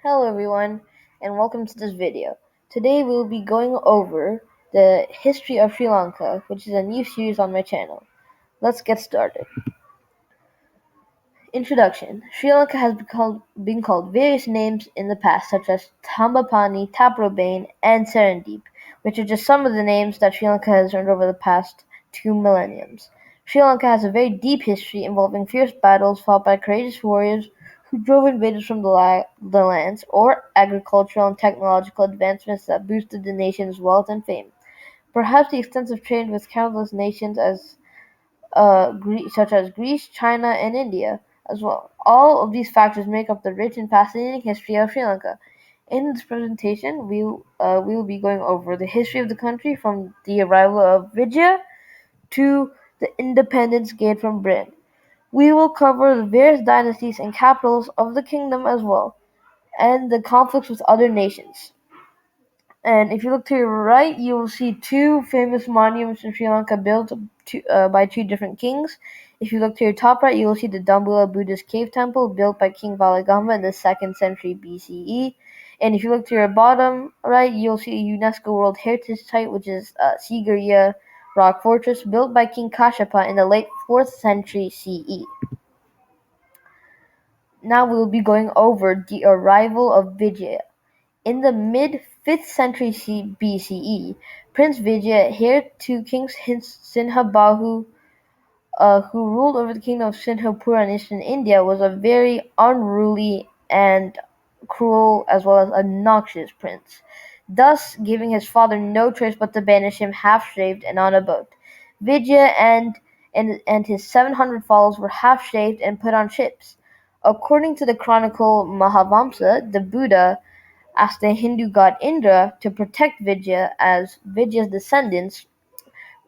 Hello everyone and welcome to this video. Today we will be going over the history of Sri Lanka, which is a new series on my channel. Let's get started. Introduction. Sri Lanka has been called various names in the past, such as Tambapanni, Taprobane, and Serendip, which are just some of the names that Sri Lanka has earned over the past 2 millenniums. Sri Lanka has a very deep history involving fierce battles fought by courageous warriors who drove invaders from the lands, or agricultural and technological advancements that boosted the nation's wealth and fame. Perhaps the extensive trade with countless nations such as Greece, China, and India as well. All of these factors make up the rich and fascinating history of Sri Lanka. In this presentation, we will be going over the history of the country from the arrival of Vijaya to the independence gained from Britain. We will cover the various dynasties and capitals of the kingdom as well, and the conflicts with other nations. And if you look to your right, you will see two famous monuments in Sri Lanka built by two different kings. If you look to your top right, you will see the Dambulla Buddhist cave temple built by King Valagamba in the 2nd century BCE. And if you look to your bottom right, you'll see a UNESCO World Heritage Site, which is Sigiriya Rock Fortress, built by King Kashapa in the late 4th century CE. Now we will be going over the arrival of Vijaya. In the mid-5th century BCE, Prince Vijaya, heir to King Sinhabahu, who ruled over the kingdom of Sinhapura in eastern India, was a very unruly and cruel as well as obnoxious prince, thus giving his father no choice but to banish him half-shaved and on a boat. Vijaya and his 700 followers were half-shaved and put on ships. According to the chronicle Mahavamsa, the Buddha asked the Hindu god Indra to protect Vijaya, as Vijaya's descendants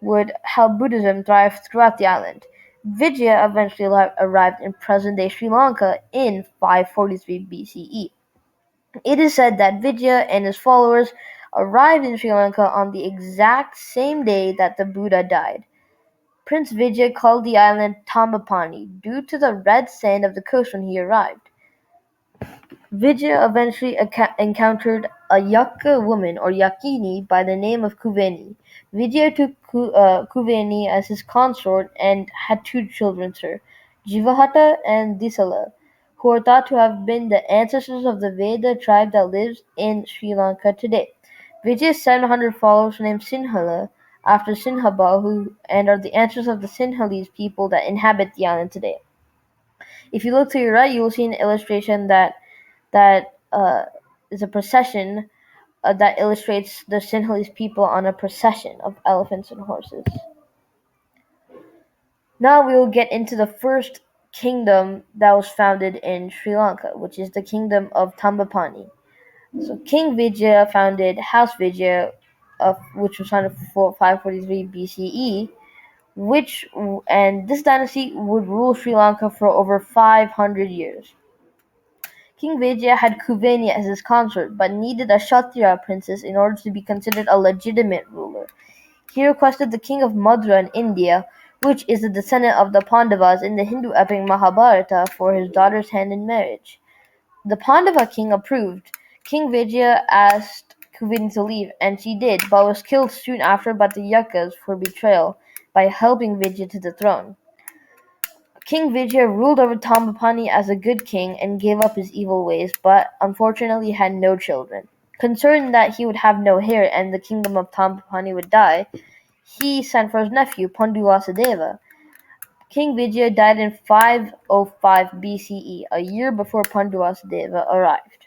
would help Buddhism thrive throughout the island. Vijaya eventually arrived in present-day Sri Lanka in 543 BCE. It is said that Vijaya and his followers arrived in Sri Lanka on the exact same day that the Buddha died. Prince Vijaya called the island Tambapanni due to the red sand of the coast when he arrived. Vijaya eventually encountered a Yakka woman or Yakini by the name of Kuveni. Vijaya took Kuveni as his consort and had two children with her, Jivahata and Disala, who are thought to have been the ancestors of the Veda tribe that lives in Sri Lanka today. Vijaya's 700 followers were named Sinhala after Sinhabahu and are the ancestors of the Sinhalese people that inhabit the island today. If you look to your right, you will see an illustration that is a procession that illustrates the Sinhalese people on a procession of elephants and horses. Now we will get into the first kingdom that was founded in Sri Lanka, which is the Kingdom of Tambapanni. So King Vijaya founded House Vijaya, which was founded before 543 BCE, and this dynasty would rule Sri Lanka for over 500 years. King Vijaya had Kuveni as his consort, but needed a Kshatriya princess in order to be considered a legitimate ruler. He requested the king of Madura in India, which is the descendant of the Pandavas in the Hindu epic Mahabharata, for his daughter's hand in marriage. The Pandava king approved. King Vijaya asked Kuveni to leave, and she did, but was killed soon after by the Yakkas for betrayal by helping Vijaya to the throne. King Vijaya ruled over Tambapanni as a good king and gave up his evil ways, but unfortunately had no children. Concerned that he would have no heir and the kingdom of Tambapanni would die, he sent for his nephew, Panduvasadeva. King Vijaya died in 505 BCE, a year before Panduvasadeva arrived.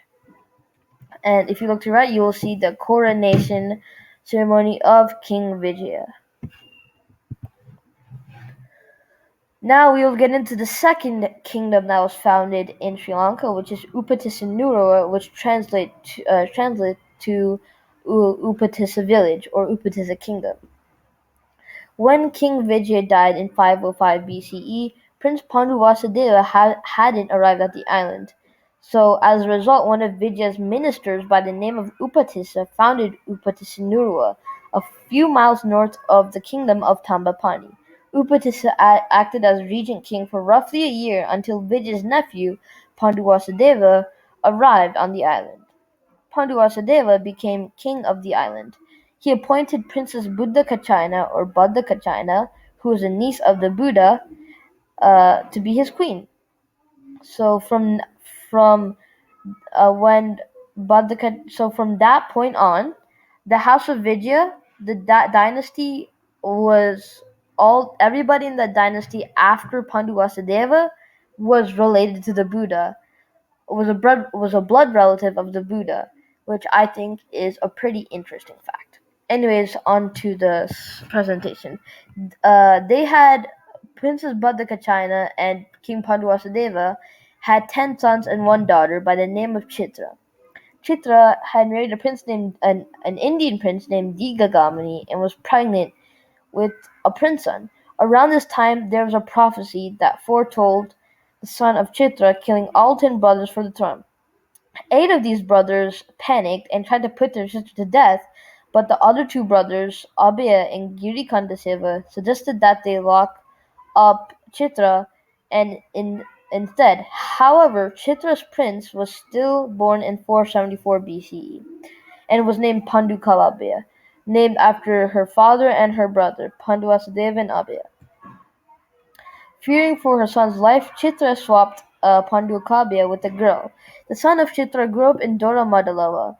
And if you look to the right, you will see the coronation ceremony of King Vijaya. Now we will get into the second kingdom that was founded in Sri Lanka, which is Upatissa Nuruwa, which translates to Upatissa village or Upatissa kingdom. When King Vijaya died in 505 BCE, Prince Panduvasadeva hadn't arrived at the island. So as a result, one of Vijaya's ministers by the name of Upatissa founded Upatissa Nuruwa, a few miles north of the kingdom of Tambapanni. Upatissa acted as regent king for roughly a year until Vijaya's nephew, Panduvasadeva, arrived on the island. Panduvasadeva became king of the island. He appointed Princess Buddhakachina or Buddhakachina, who was a niece of the Buddha, to be his queen. So from when so from that point on, the House of Vijaya, the dynasty was all everybody in the dynasty after Panduvasadeva was related to the Buddha, was a blood relative of the Buddha, which I think is a pretty interesting fact. Anyways, on to the presentation. They had Princess Buddhakachina and King Panduvasadeva had 10 sons and one daughter by the name of Chitra. Chitra had married a prince named an Indian prince named Digagamani and was pregnant with a prince son. Around this time, there was a prophecy that foretold the son of Chitra killing all 10 brothers for the throne. 8 of these brothers panicked and tried to put their sister to death, but the other 2 brothers, Abhaya and Girikandaseva, suggested that they lock up Chitra and instead. However, Chitra's prince was still born in 474 BCE and was named Pandukalabhaya, named after her father and her brother, Panduvasadeva and Abhaya. Fearing for her son's life, Chitra swapped Pandukabhya with a girl. The son of Chitra grew up in Doramadalava,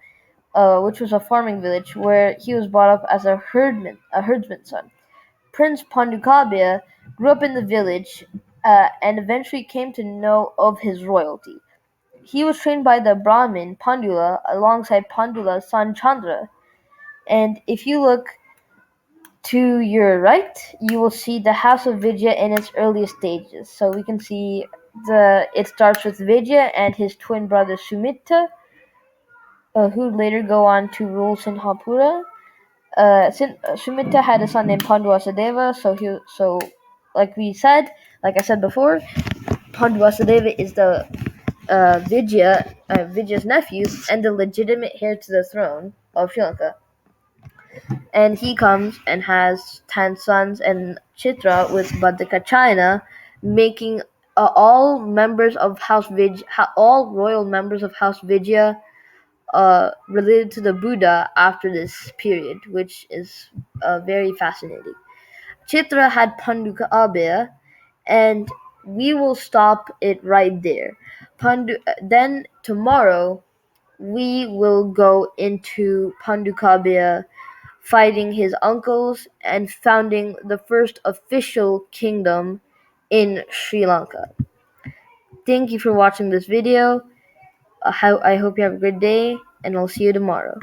which was a farming village where he was brought up as a herdsman's son. Prince Pandukabhya grew up in the village and eventually came to know of his royalty. He was trained by the Brahmin Pandula alongside Pandula's son Chandra. And if you look to your right, you will see the House of Vijaya in its earliest stages. So we can see it starts with Vijaya and his twin brother Sumitra, who later go on to rule Sinhapura. Sumitra had a son named Panduvasadeva, like I said before, Panduvasadeva is the Vijaya's nephew and the legitimate heir to the throne of Sri Lanka. And he comes and has 10 sons and Chitra with Buddhakachina, making all members of all royal members of House Vijaya related to the Buddha after this period, which is very fascinating. Chitra had Pandukabhaya, and we will stop it right there. Then tomorrow we will go into Pandukabhaya fighting his uncles and founding the first official kingdom in Sri Lanka. Thank you for watching this video. I hope you have a good day, and I'll see you tomorrow.